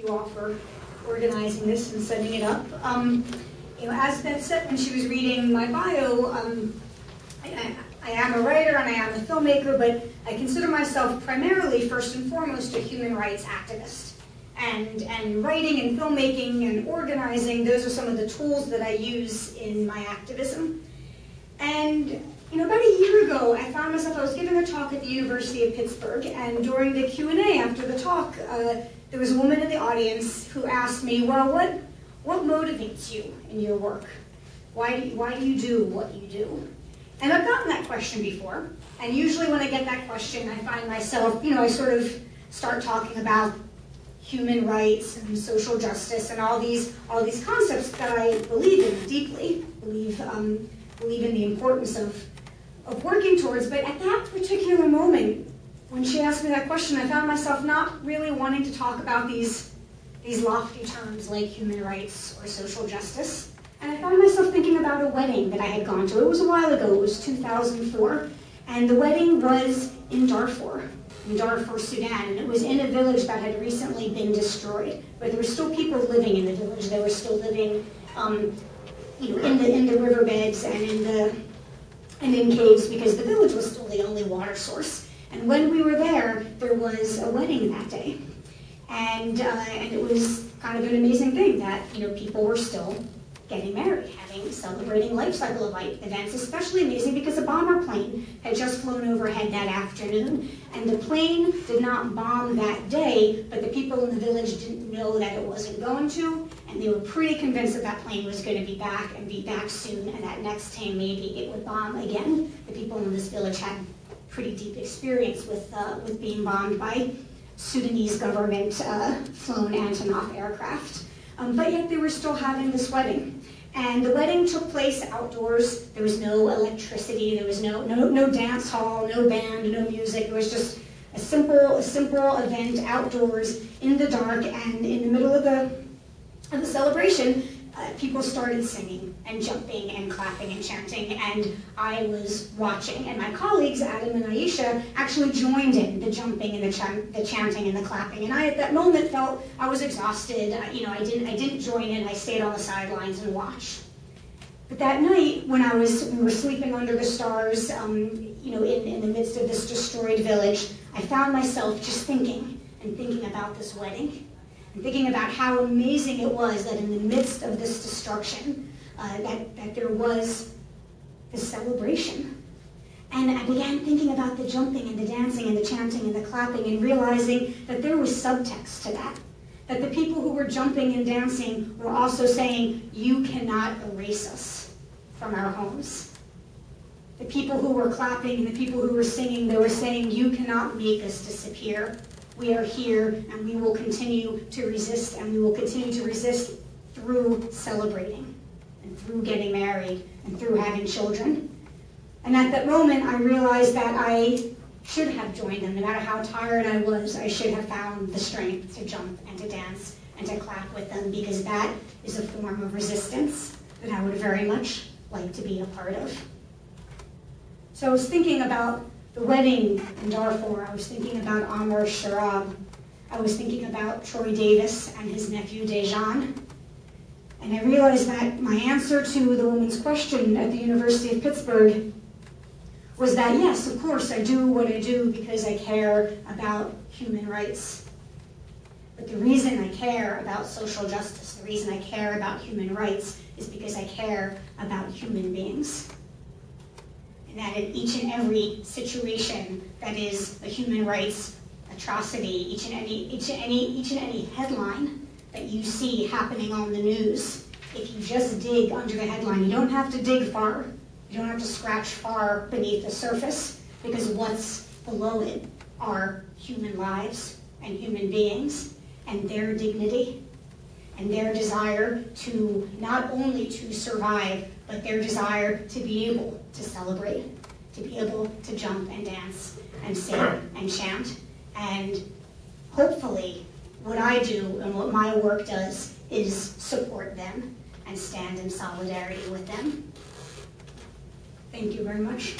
you all for organizing this and setting it up. As Beth said when she was reading my bio, I am a writer and I am a filmmaker, but I consider myself primarily, first and foremost, a human rights activist. And writing and filmmaking and organizing, those are some of the tools that I use in my activism. And about a year ago, I found myself, I was giving a talk at the University of Pittsburgh, and during the Q&A after the talk, there was a woman in the audience who asked me, well, what motivates you in your work? Why do you do what you do? And I've gotten that question before, and usually when I get that question, I find myself, I sort of start talking about human rights and social justice and all these concepts that I believe in deeply, believe in the importance of working towards. But at that particular moment, when she asked me that question, I found myself not really wanting to talk about these lofty terms like human rights or social justice. And I found myself thinking about a wedding that I had gone to. It was a while ago, it was 2004, and the wedding was in Darfur, Sudan, and it was in a village that had recently been destroyed. But there were still people living in the village. They were still living in the riverbeds and in caves, because the village was still the only water source. And when we were there was a wedding that day. And it was kind of an amazing thing that, people were still getting married, celebrating life cycle of events, especially amazing because a bomber plane had just flown overhead that afternoon, and the plane did not bomb that day, but the people in the village didn't know that it wasn't going to, and they were pretty convinced that that plane was going to be back and be back soon, and that next time maybe it would bomb again. The people in this village had pretty deep experience with being bombed by Sudanese government flown Antonov aircraft. But yet they were still having this wedding. And the wedding took place outdoors. There was no electricity, there was no dance hall, no band, no music. It was just a simple event outdoors in the dark, and in the middle of the celebration, people started singing and jumping and clapping and chanting, and I was watching. And my colleagues, Adam and Aisha, actually joined in the jumping and the chanting and the clapping. And I, at that moment, felt I was exhausted. I didn't join in. I stayed on the sidelines and watched. But that night, when we were sleeping under the stars, in the midst of this destroyed village, I found myself just thinking about this wedding. And thinking about how amazing it was that in the midst of this destruction, that there was this celebration. And I began thinking about the jumping and the dancing and the chanting and the clapping, and realizing that there was subtext to that. That the people who were jumping and dancing were also saying, you cannot erase us from our homes. The people who were clapping and the people who were singing, they were saying, you cannot make us disappear. We are here, and we will continue to resist, and we will continue to resist through celebrating, and through getting married, and through having children. And at that moment, I realized that I should have joined them. No matter how tired I was, I should have found the strength to jump and to dance and to clap with them, because that is a form of resistance that I would very much like to be a part of. So I was thinking about the wedding in Darfur. I was thinking about Amr Sharab. I was thinking about Troy Davis and his nephew Dejan. And I realized that my answer to the woman's question at the University of Pittsburgh was that, yes, of course, I do what I do because I care about human rights. But the reason I care about social justice, the reason I care about human rights, is because I care about human beings. And that in each and every situation that is a human rights atrocity, each and any headline that you see happening on the news, if you just dig under the headline, you don't have to dig far, you don't have to scratch far beneath the surface, because what's below it are human lives and human beings and their dignity and their desire to not only to survive, but their desire to be able to celebrate, to be able to jump and dance and sing and chant. And hopefully what I do and what my work does is support them and stand in solidarity with them. Thank you very much.